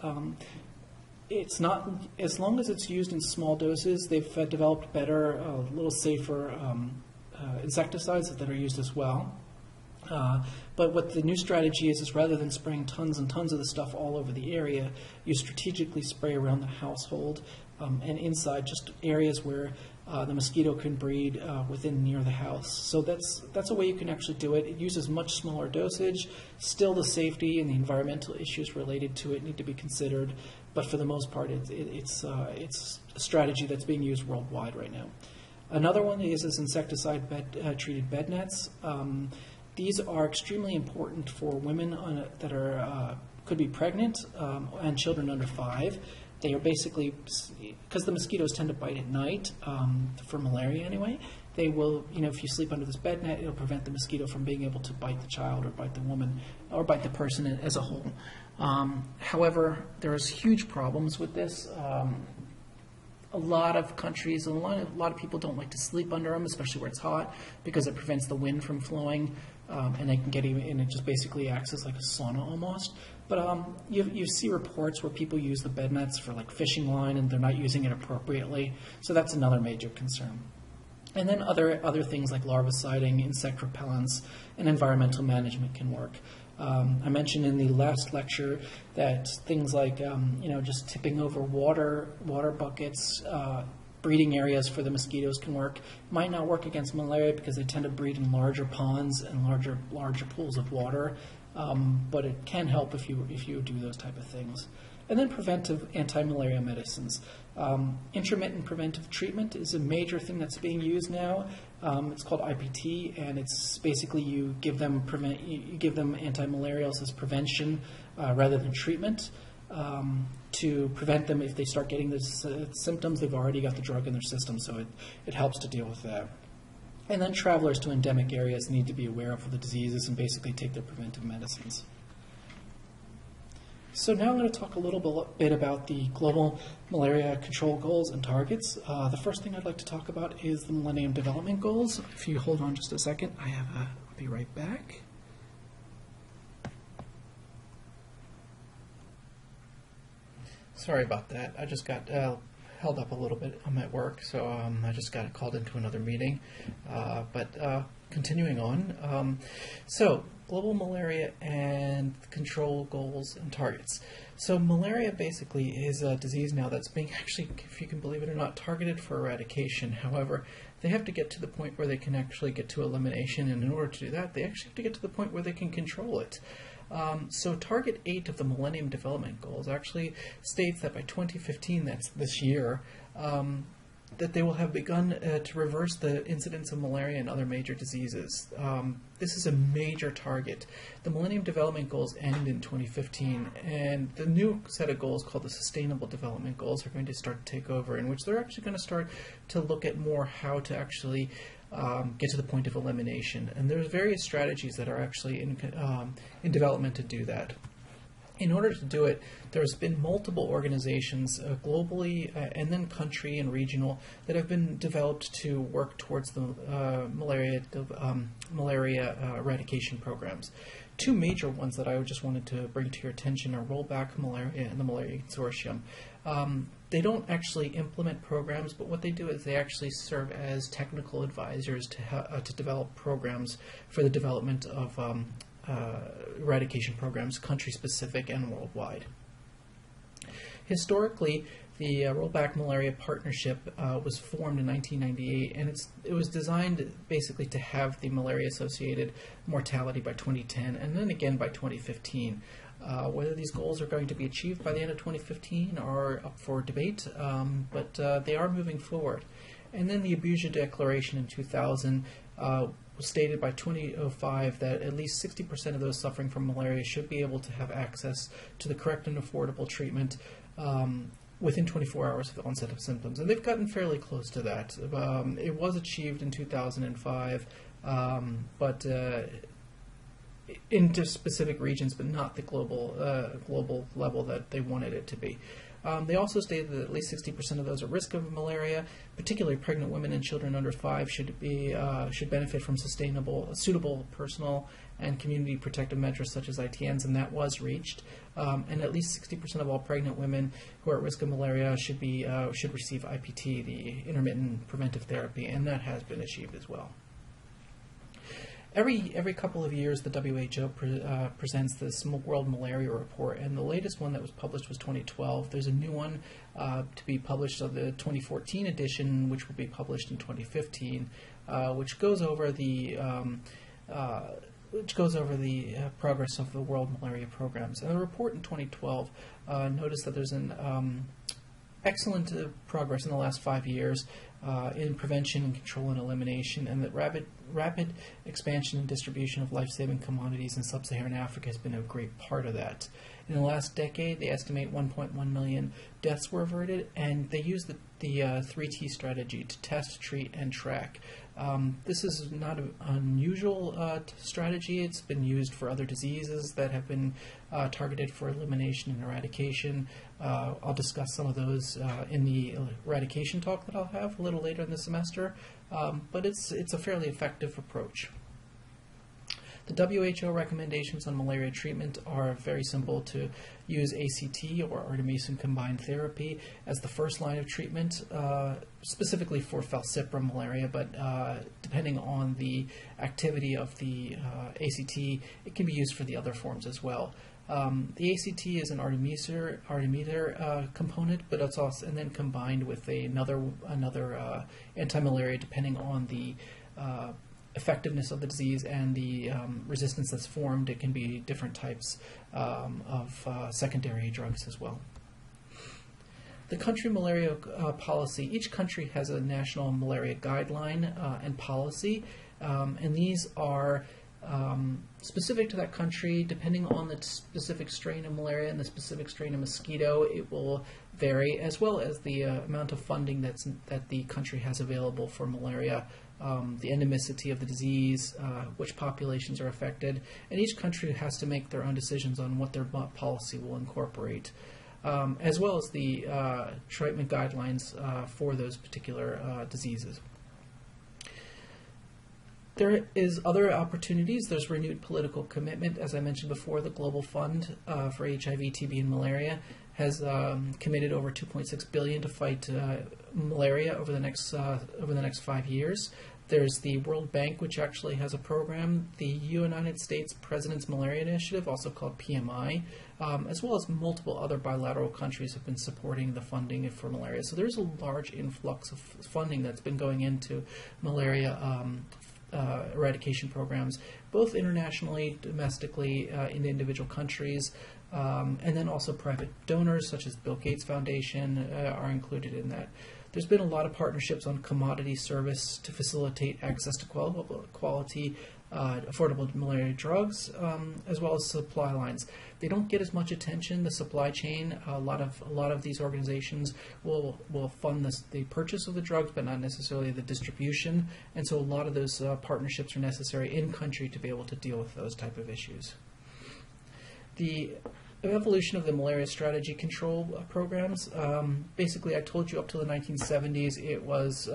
It's not, as long as it's used in small doses, they've developed better, a little safer insecticides that are used as well. But what the new strategy is rather than spraying tons and tons of the stuff all over the area, you strategically spray around the household and inside, just areas where the mosquito can breed near the house. So that's a way you can actually do it. It uses much smaller dosage. Still, the safety and the environmental issues related to it need to be considered, but for the most part, it's a strategy that's being used worldwide right now. Another one is insecticide treated bed nets. These are extremely important for women that could be pregnant and children under 5. They are basically, because the mosquitoes tend to bite at night, for malaria anyway, they will, if you sleep under this bed net, it'll prevent the mosquito from being able to bite the child or bite the woman or bite the person as a whole. However, there's huge problems with this. A lot of countries, a lot of people don't like to sleep under them, especially where it's hot, because it prevents the wind from flowing, and they can get and it just basically acts as like a sauna almost. But you see reports where people use the bed nets for like fishing line, and they're not using it appropriately. So that's another major concern. And then other things like larviciding, insect repellents, and environmental management can work. I mentioned in the last lecture that things like, just tipping over water buckets, breeding areas for the mosquitoes can work. Might not work against malaria because they tend to breed in larger ponds and larger pools of water, but it can help if you do those type of things. And then preventive anti-malaria medicines. Intermittent preventive treatment is a major thing that's being used now. It's called IPT, and it's basically you give them anti-malarials as prevention rather than treatment to prevent them if they start getting the symptoms. They've already got the drug in their system, so it helps to deal with that. And then travelers to endemic areas need to be aware of the diseases and basically take their preventive medicines. So now I'm going to talk a little bit about the global malaria control goals and targets. The first thing I'd like to talk about is the Millennium Development Goals. If you hold on just a second, I'll be right back. Sorry about that. I just got held up a little bit. I'm at work, so I just got called into another meeting. But continuing on. So global malaria and control goals and targets. So malaria basically is a disease now that's being actually, if you can believe it or not, targeted for eradication. However, they have to get to the point where they can actually get to elimination, and in order to do that, they actually have to get to the point where they can control it. So Target 8 of the Millennium Development Goals actually states that by 2015, that's this year, that they will have begun to reverse the incidence of malaria and other major diseases. This is a major target. The Millennium Development Goals end in 2015, and the new set of goals called the Sustainable Development Goals are going to start to take over, in which they're actually going to start to look at more how to actually get to the point of elimination. And there's various strategies that are actually in development to do that. In order to do it, there's been multiple organizations globally and then country and regional that have been developed to work towards the malaria eradication programs. Two major ones that I just wanted to bring to your attention are Rollback Malaria and the Malaria Consortium. They don't actually implement programs, but what they do is they actually serve as technical advisors to develop programs for the development of eradication programs, country-specific and worldwide. Historically, the Rollback Malaria Partnership was formed in 1998, and it was designed basically to have the malaria-associated mortality by 2010 and then again by 2015. Whether these goals are going to be achieved by the end of 2015 are up for debate, but they are moving forward. And then the Abuja Declaration in 2000 was stated by 2005 that at least 60% of those suffering from malaria should be able to have access to the correct and affordable treatment within 24 hours of the onset of symptoms. And they've gotten fairly close to that. It was achieved in 2005, but into specific regions, but not the global level that they wanted it to be. They also stated that at least 60% of those at risk of malaria, particularly pregnant women and children under 5, should benefit from suitable personal and community protective measures such as ITNs, and that was reached. And at least 60% of all pregnant women who are at risk of malaria should receive IPT, the intermittent preventive therapy, and that has been achieved as well. Every couple of years, the WHO presents this World Malaria Report, and the latest one that was published was 2012. There's a new one to be published, of the 2014 edition, which will be published in 2015, which goes over the progress of the World Malaria Programs. And the report in 2012 noticed that there's an excellent progress in the last 5 years in prevention and control and elimination, and that rapid expansion and distribution of life-saving commodities in sub-Saharan Africa has been a great part of that. In the last decade, they estimate 1.1 million deaths were averted, and they use the 3T strategy to test, treat, and track. This is not an unusual strategy. It's been used for other diseases that have been targeted for elimination and eradication. I'll discuss some of those in the eradication talk that I'll have a little later in the semester, but it's a fairly effective approach. The WHO recommendations on malaria treatment are very simple: to use ACT or artemisinin combined therapy as the first line of treatment, specifically for falciparum malaria, but depending on the activity of the ACT, it can be used for the other forms as well. The ACT is an artemether component, but it's also, and then combined with another anti-malaria, depending on the effectiveness of the disease and the resistance that's formed. It can be different types of secondary drugs as well. The country malaria policy. Each country has a national malaria guideline and policy, and these are specific to that country. Depending on the specific strain of malaria and the specific strain of mosquito, it will vary, as well as the amount of funding that the country has available for malaria, the endemicity of the disease, which populations are affected, and each country has to make their own decisions on what their policy will incorporate, as well as the treatment guidelines for those particular diseases. There is other opportunities. There's renewed political commitment. As I mentioned before, the Global Fund for HIV, TB, and malaria has committed over $2.6 billion to fight malaria over the next 5 years. There's the World Bank, which actually has a program, the United States President's Malaria Initiative, also called PMI, as well as multiple other bilateral countries have been supporting the funding for malaria. So there's a large influx of funding that's been going into malaria eradication programs, both internationally, domestically, in individual countries, and then also private donors such as Bill Gates Foundation are included in that. There's been a lot of partnerships on commodity service to facilitate access to quality, affordable malaria drugs, as well as supply lines. They don't get as much attention, the supply chain. A lot of these organizations will fund the purchase of the drugs, but not necessarily the distribution. And so a lot of those partnerships are necessary in country to be able to deal with those type of issues. The evolution of the malaria strategy control programs. Basically, I told you up to the 1970s it was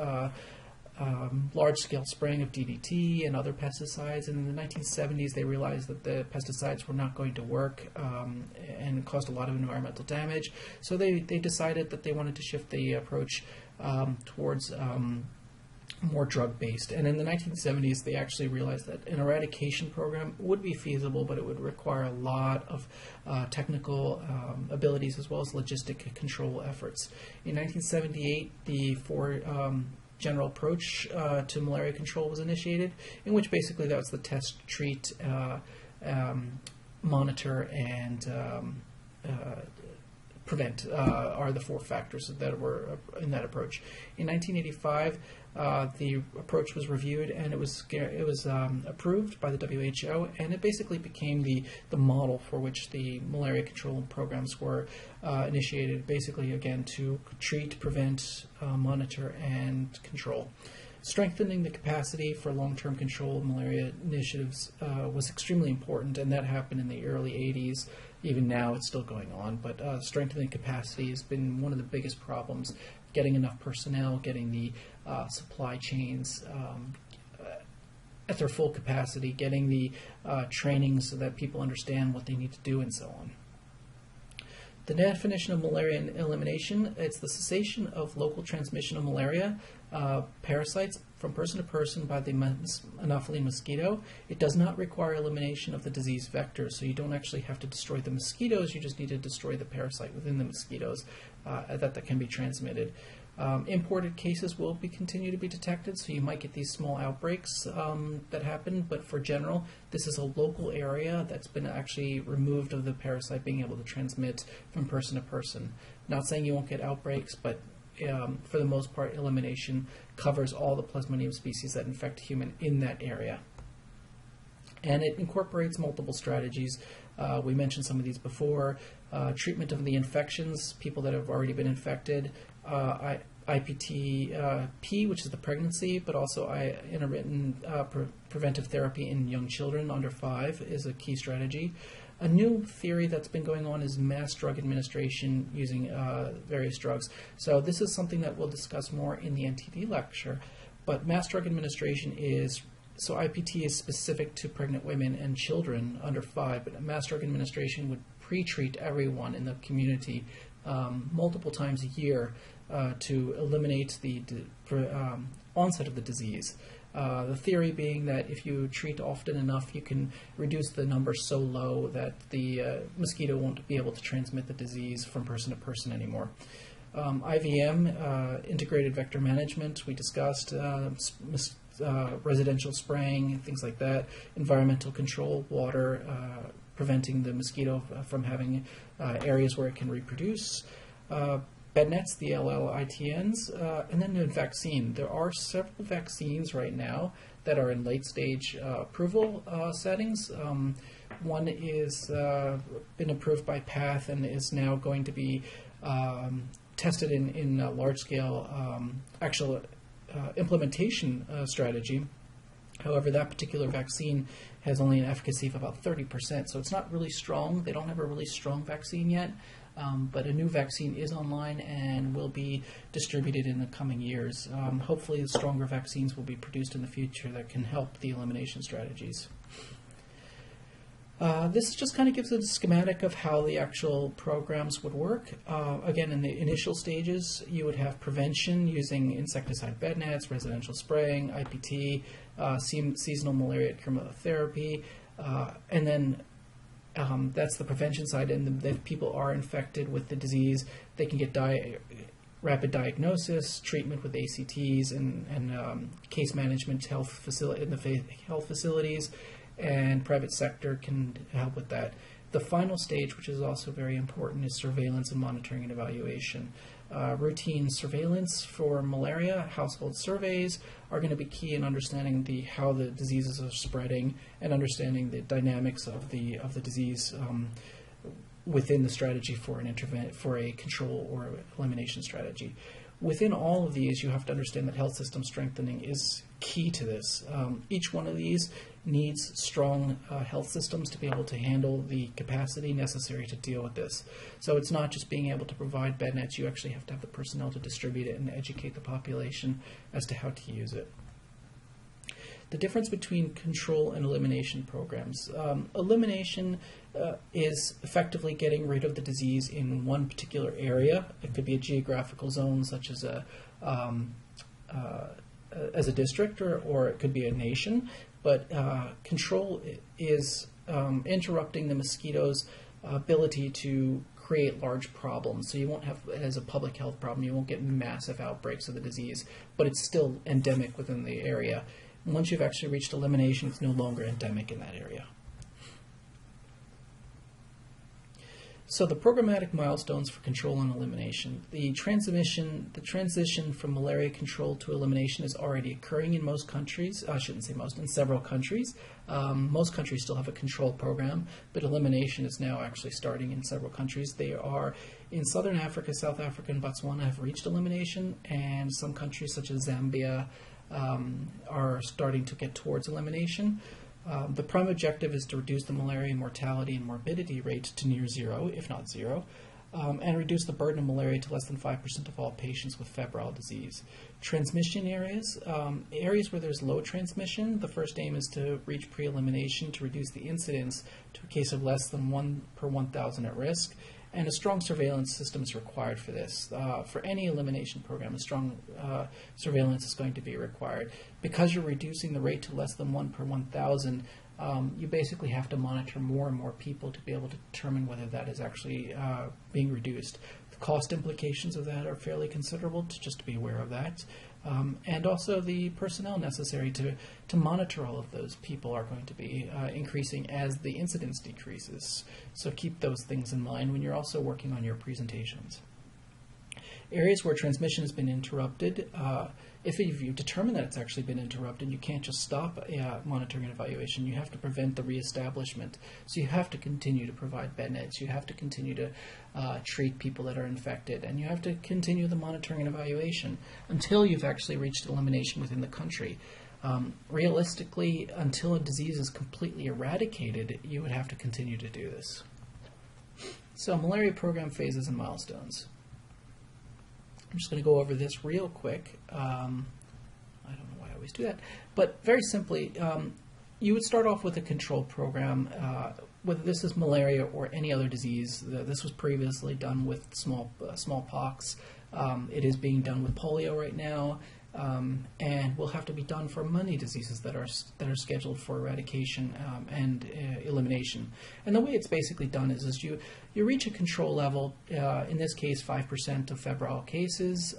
large-scale spraying of DDT and other pesticides. And in the 1970s, they realized that the pesticides were not going to work and caused a lot of environmental damage. So they decided that they wanted to shift the approach towards more drug-based. And in the 1970s, they actually realized that an eradication program would be feasible, but it would require a lot of technical abilities as well as logistic control efforts. In 1978, the general approach to malaria control was initiated, in which basically that was the test, treat, monitor, and prevent are the four factors that were in that approach. In 1985, the approach was reviewed and it was approved by the WHO, and it basically became the model for which the malaria control programs were initiated, basically again to treat, prevent, monitor, and control. Strengthening the capacity for long-term control of malaria initiatives was extremely important, and that happened in the early 80s. Even now it's still going on, but strengthening capacity has been one of the biggest problems. Getting enough personnel, getting the supply chains at their full capacity, getting the training so that people understand what they need to do, and so on. The definition of malaria elimination, it's the cessation of local transmission of malaria parasites from person to person by the Anopheles mosquito. It does not require elimination of the disease vectors, so you don't actually have to destroy the mosquitoes, you just need to destroy the parasite within the mosquitoes that can be transmitted. Imported cases will continue to be detected, so you might get these small outbreaks that happen, but for general, this is a local area that's been actually removed of the parasite being able to transmit from person to person. Not saying you won't get outbreaks, but for the most part, elimination covers all the Plasmodium species that infect human in that area. And it incorporates multiple strategies. We mentioned some of these before. Treatment of the infections, people that have already been infected, IPT-P, which is the pregnancy, but also intermittent preventive therapy in young children under 5 is a key strategy. A new theory that's been going on is mass drug administration using various drugs. So this is something that we'll discuss more in the NTD lecture, but mass drug administration is, so IPT is specific to pregnant women and children under 5, but mass drug administration would pre-treat everyone in the community multiple times a year to eliminate the onset of the disease. The theory being that if you treat often enough, you can reduce the number so low that the mosquito won't be able to transmit the disease from person to person anymore. IVM, integrated vector management, we discussed, residential spraying, things like that, environmental control, water, preventing the mosquito from having areas where it can reproduce, bed nets, the LLITNs, and then the vaccine. There are several vaccines right now that are in late-stage approval settings. One is been approved by PATH and is now going to be tested in large-scale actual implementation strategy. However, that particular vaccine has only an efficacy of about 30%, so it's not really strong. They don't have a really strong vaccine yet, but a new vaccine is online and will be distributed in the coming years. Hopefully, the stronger vaccines will be produced in the future that can help the elimination strategies. This just kind of gives a schematic of how the actual programs would work. Again, in the initial stages, you would have prevention using insecticide bed nets, residential spraying, IPT, seasonal malaria chemotherapy, and then that's the prevention side. And if people are infected with the disease, they can get rapid diagnosis, treatment with ACTs, and case management in the health facilities. And private sector can help with that. The final stage, which is also very important, is surveillance and monitoring and evaluation. Routine surveillance for malaria, household surveys are going to be key in understanding how the diseases are spreading and understanding the dynamics of the disease within the strategy for a control or elimination strategy. Within all of these, you have to understand that health system strengthening is key to this. Each one of these needs strong health systems to be able to handle the capacity necessary to deal with this. So it's not just being able to provide bed nets, you actually have to have the personnel to distribute it and educate the population as to how to use it. The difference between control and elimination programs. Elimination is effectively getting rid of the disease in one particular area. It could be a geographical zone, such as a district, or it could be a nation. But control is interrupting the mosquito's ability to create large problems. So you won't have, as a public health problem, you won't get massive outbreaks of the disease, but it's still endemic within the area. Once you've actually reached elimination, it's no longer endemic in that area. So the programmatic milestones for control and elimination. The transition from malaria control to elimination is already occurring in most countries. I shouldn't say most, in several countries. Most countries still have a control program, but elimination is now actually starting in several countries. They are in Southern Africa, South Africa, and Botswana have reached elimination, and some countries such as Zambia are starting to get towards elimination. The prime objective is to reduce the malaria mortality and morbidity rate to near zero, if not zero, and reduce the burden of malaria to less than 5% of all patients with febrile disease. Transmission areas, areas where there's low transmission, the first aim is to reach pre-elimination to reduce the incidence to a case of less than 1 per 1,000 at risk. And a strong surveillance system is required for this. For any elimination program, a strong surveillance is going to be required. Because you're reducing the rate to less than 1 per 1,000, you basically have to monitor more and more people to be able to determine whether that is actually being reduced. The cost implications of that are fairly considerable, just to be aware of that. And also the personnel necessary to monitor all of those people are going to be increasing as the incidence decreases. So keep those things in mind when you're also working on your presentations. Areas where transmission has been interrupted, if you determine that it's actually been interrupted, you can't just stop monitoring and evaluation. You have to prevent the reestablishment. So you have to continue to provide bed nets. You have to continue to treat people that are infected. And you have to continue the monitoring and evaluation until you've actually reached elimination within the country. Realistically, until a disease is completely eradicated, you would have to continue to do this. So malaria program phases and milestones. I'm just going to go over this real quick. I don't know why I always do that. But very simply, you would start off with a control program, whether this is malaria or any other disease. This was previously done with smallpox. It is being done with polio right now, and will have to be done for many diseases that are scheduled for eradication and elimination. And the way it's basically done is you reach a control level, in this case 5% of febrile cases,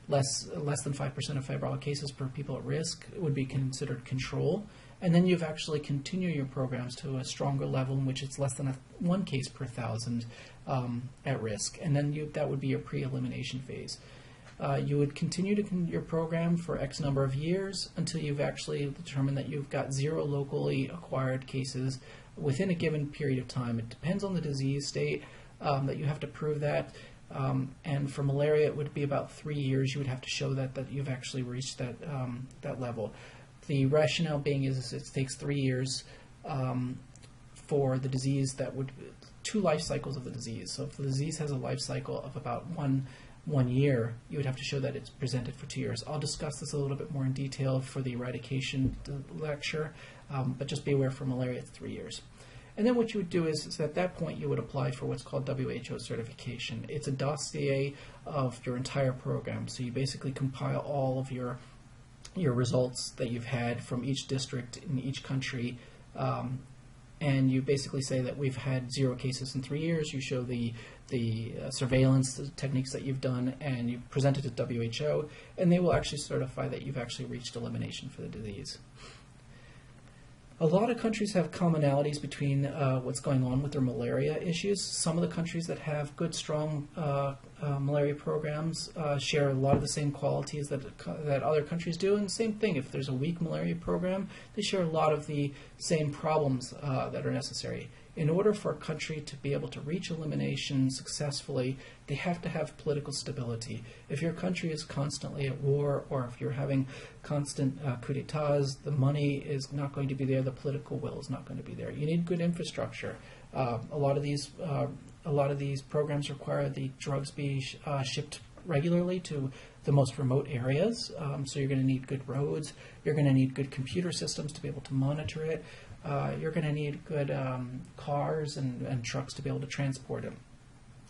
less than 5% of febrile cases per people at risk would be considered control. And then you've actually continued your programs to a stronger level in which it's less than 1 case per 1,000 at risk. And then that would be your pre-elimination phase. You would continue your program for X number of years until you've actually determined that you've got 0 locally acquired cases within a given period of time. It depends on the disease state that you have to prove that. And for malaria, it would be about 3 years. You would have to show that you've actually reached that level. The rationale being is it takes 3 years for the disease 2 life cycles of the disease. So if the disease has a life cycle of about one year, you would have to show that it's presented for 2 years. I'll discuss this a little bit more in detail for the eradication lecture, but just be aware for malaria it's 3 years. And then what you would do is at that point you would apply for what's called WHO certification. It's a dossier of your entire program. So you basically compile all of your results that you've had from each district in each country, and you basically say that we've had 0 cases in 3 years. You show the surveillance techniques that you've done, and you present it to WHO, and they will actually certify that you've actually reached elimination for the disease. A lot of countries have commonalities between what's going on with their malaria issues. Some of the countries that have good, strong malaria programs share a lot of the same qualities that other countries do. And the same thing, if there's a weak malaria program, they share a lot of the same problems that are necessary. In order for a country to be able to reach elimination successfully, they have to have political stability. If your country is constantly at war, or if you're having constant coup d'etats, the money is not going to be there, the political will is not going to be there. You need good infrastructure. A lot of these programs require the drugs be shipped regularly to the most remote areas. So you're going to need good roads. You're going to need good computer systems to be able to monitor it. You're going to need good cars and trucks to be able to transport it.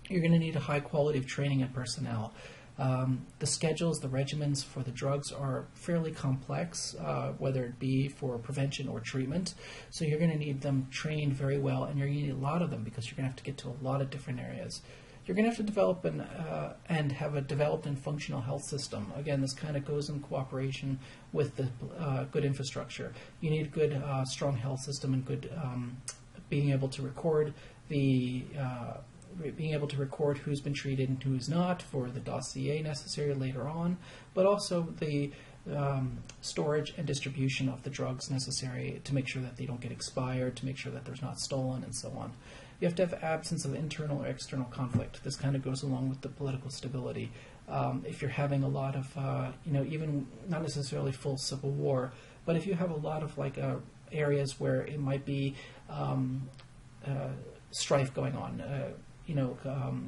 You're going to need a high quality of training and personnel. The schedules, the regimens for the drugs are fairly complex, whether it be for prevention or treatment. So you're going to need them trained very well, and you're going to need a lot of them because you're going to have to get to a lot of different areas. You're going to have to develop and have a developed and functional health system. Again, this kind of goes in cooperation with the good infrastructure. You need good, strong health system and good being able to record who's been treated and who's not for the dossier necessary later on, but also the storage and distribution of the drugs necessary to make sure that they don't get expired, to make sure that there's not stolen, and so on. You have to have absence of internal or external conflict. This kind of goes along with the political stability. If you're having a lot of, even not necessarily full civil war, but if you have a lot of areas where it might be strife going on,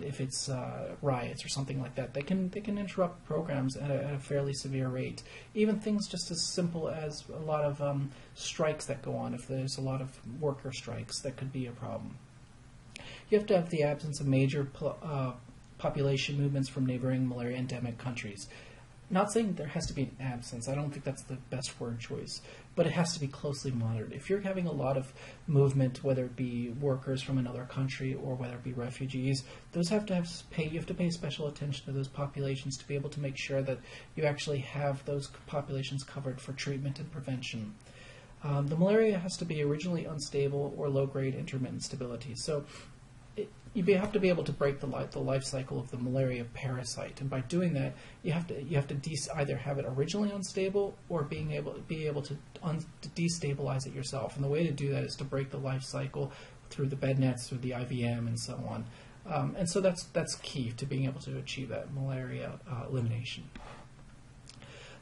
if it's riots or something like that, they can interrupt programs at a fairly severe rate. Even things just as simple as a lot of strikes that go on. If there's a lot of worker strikes, that could be a problem. You have to have the absence of major population movements from neighboring malaria endemic countries. Not saying there has to be an absence. I don't think that's the best word choice, but it has to be closely monitored. If you're having a lot of movement, whether it be workers from another country or whether it be refugees, you have to pay special attention to those populations to be able to make sure that you actually have those populations covered for treatment and prevention. The malaria has to be originally unstable or low-grade intermittent stability. So you have to be able to break the life cycle of the malaria parasite, and by doing that, you have to either have it originally unstable or be able to destabilize it yourself. And the way to do that is to break the life cycle through the bed nets, through the IVM, and so on. And so that's key to being able to achieve that malaria elimination.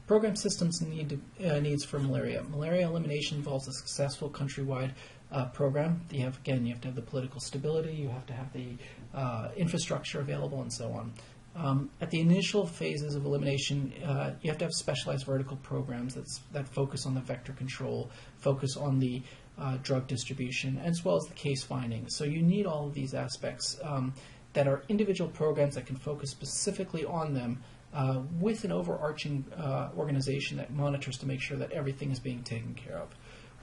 Program systems needs for malaria. Malaria elimination involves a successful countrywide program. You have to have the political stability, you have to have the infrastructure available, and so on. At the initial phases of elimination, you have to have specialized vertical programs that focus on the vector control, focus on the drug distribution, as well as the case finding. So you need all of these aspects that are individual programs that can focus specifically on them with an overarching organization that monitors to make sure that everything is being taken care of.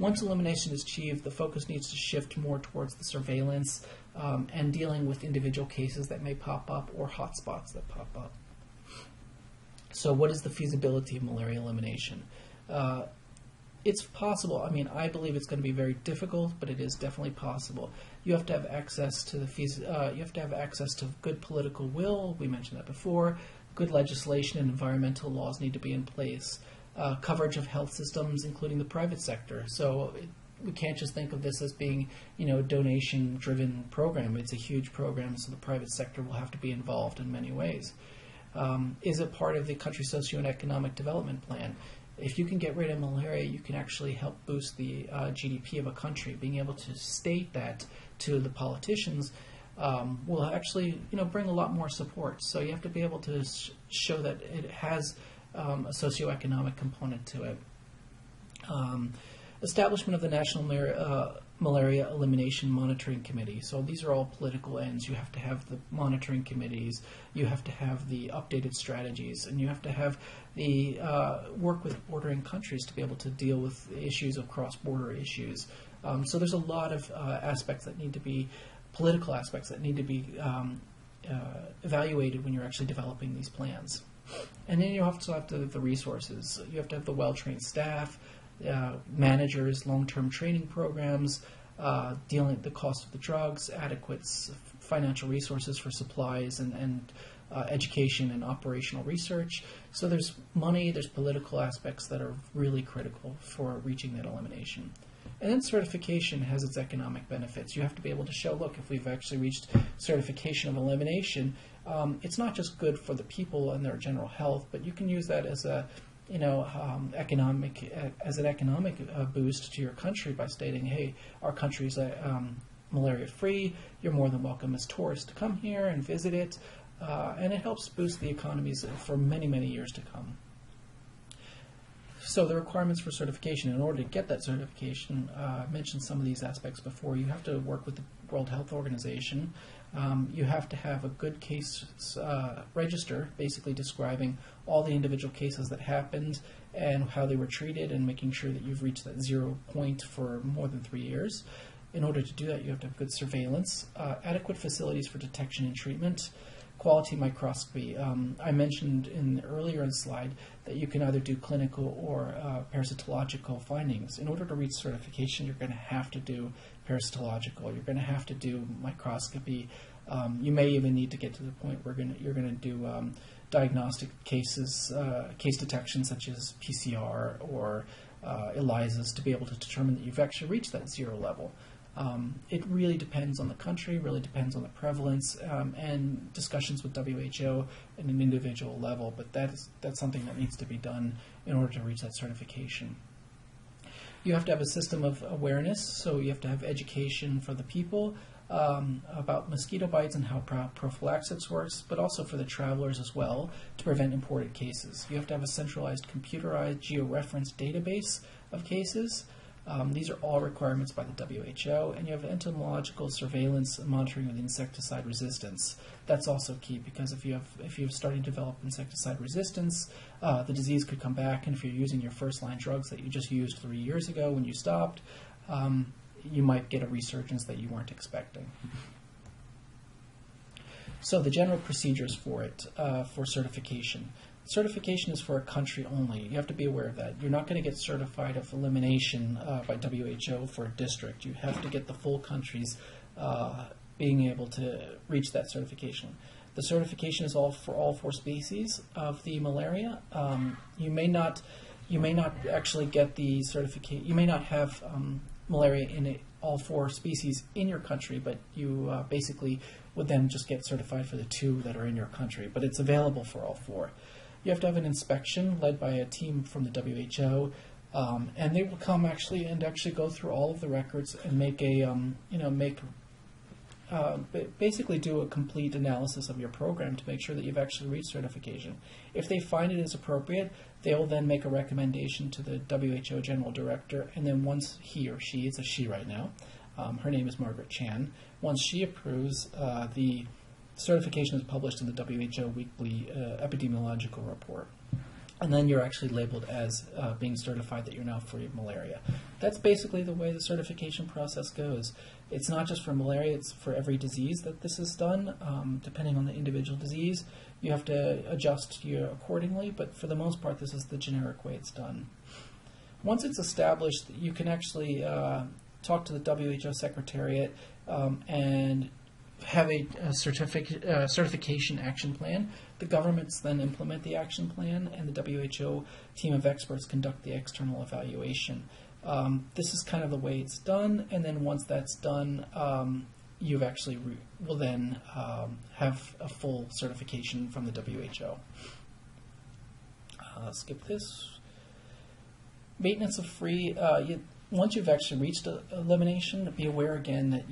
Once elimination is achieved, the focus needs to shift more towards the surveillance and dealing with individual cases that may pop up or hotspots that pop up. So what is the feasibility of malaria elimination? It's possible. I mean, I believe it's going to be very difficult, but it is definitely possible. You have to have access to good political will. We mentioned that before. Good legislation and environmental laws need to be in place. Coverage of health systems, including the private sector. So we can't just think of this as being, a donation-driven program. It's a huge program, so the private sector will have to be involved in many ways. Is it part of the country's socio-economic development plan? If you can get rid of malaria, you can actually help boost the GDP of a country. Being able to state that to the politicians will actually, bring a lot more support. So you have to be able to show that it has a socioeconomic component to it. Establishment of the National Malaria Elimination Monitoring Committee. So these are all political ends. You have to have the monitoring committees, you have to have the updated strategies, and you have to have the work with bordering countries to be able to deal with issues of cross-border issues. So there's a lot of aspects that need to be, political aspects that need to be evaluated when you're actually developing these plans. And then you also have to have the resources. You have to have the well-trained staff, managers, long-term training programs, dealing with the cost of the drugs, adequate financial resources for supplies and education and operational research. So there's money, there's political aspects that are really critical for reaching that elimination. And then certification has its economic benefits. You have to be able to show, look, if we've actually reached certification of elimination, it's not just good for the people and their general health, but you can use that as a economic boost to your country by stating, hey, our country's malaria free. You're more than welcome as tourists to come here and visit it, and it helps boost the economies for many, many years to come. So the requirements for certification, in order to get that certification, I mentioned some of these aspects before. You have to work with the World Health Organization. You have to have a good case register, basically describing all the individual cases that happened and how they were treated, and making sure that you've reached that 0 point for more than 3 years. In order to do that, you have to have good surveillance, adequate facilities for detection and treatment, quality microscopy. I mentioned earlier in the slide that you can either do clinical or parasitological findings. In order to reach certification, you're going to have to do parasitological. You're going to have to do microscopy. You may even need to get to the point where you're going to do diagnostic cases, case detection such as PCR or ELISAs to be able to determine that you've actually reached that 0 level. It really depends on the country, really depends on the prevalence, and discussions with WHO at an individual level, but that's something that needs to be done in order to reach that certification. You have to have a system of awareness, so you have to have education for the people about mosquito bites and how prophylaxis works, but also for the travelers as well to prevent imported cases. You have to have a centralized computerized georeference database of cases. These are all requirements by the WHO, and you have entomological surveillance and monitoring of insecticide resistance. That's also key, because if you're starting to develop insecticide resistance, the disease could come back, and if you're using your first-line drugs that you just used 3 years ago when you stopped, you might get a resurgence that you weren't expecting. So the general procedures for it, for certification. Certification is for a country only. You have to be aware of that. You're not going to get certified of elimination by WHO for a district. You have to get the full countries being able to reach that certification. The certification is all for all 4 species of the malaria. You may not actually get the certification. You may not have malaria in all 4 species in your country, but you basically would then just get certified for the 2 that are in your country. But it's available for all 4. You have to have an inspection led by a team from the WHO, and they will come actually go through all of the records and make a basically do a complete analysis of your program to make sure that you've actually reached certification. If they find it is appropriate, they will then make a recommendation to the WHO General Director, and then once he or she, it's a she right now, her name is Margaret Chan, once she approves, the certification is published in the WHO Weekly Epidemiological Report. And then you're actually labeled as being certified that you're now free of malaria. That's basically the way the certification process goes. It's not just for malaria, it's for every disease that this is done. Depending on the individual disease, you have to adjust accordingly, but for the most part, this is the generic way it's done. Once it's established, you can actually talk to the WHO Secretariat and have a certification action plan. The governments then implement the action plan, and the WHO team of experts conduct the external evaluation. This is kind of the way it's done, and then once that's done, you actually will then have a full certification from the WHO. Skip this. Maintenance of free. Once you've actually reached elimination, be aware again that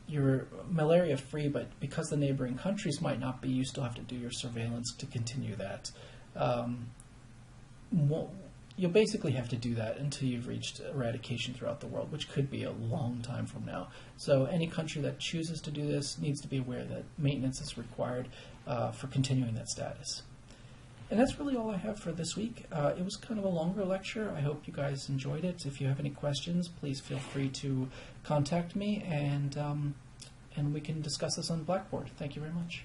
you're malaria free, but because the neighboring countries might not be, you still have to do your surveillance to continue that. you'll basically have to do that until you've reached eradication throughout the world, which could be a long time from now. So any country that chooses to do this needs to be aware that maintenance is required for continuing that status. And that's really all I have for this week. It was kind of a longer lecture. I hope you guys enjoyed it. If you have any questions, please feel free to contact me, and we can discuss this on Blackboard. Thank you very much.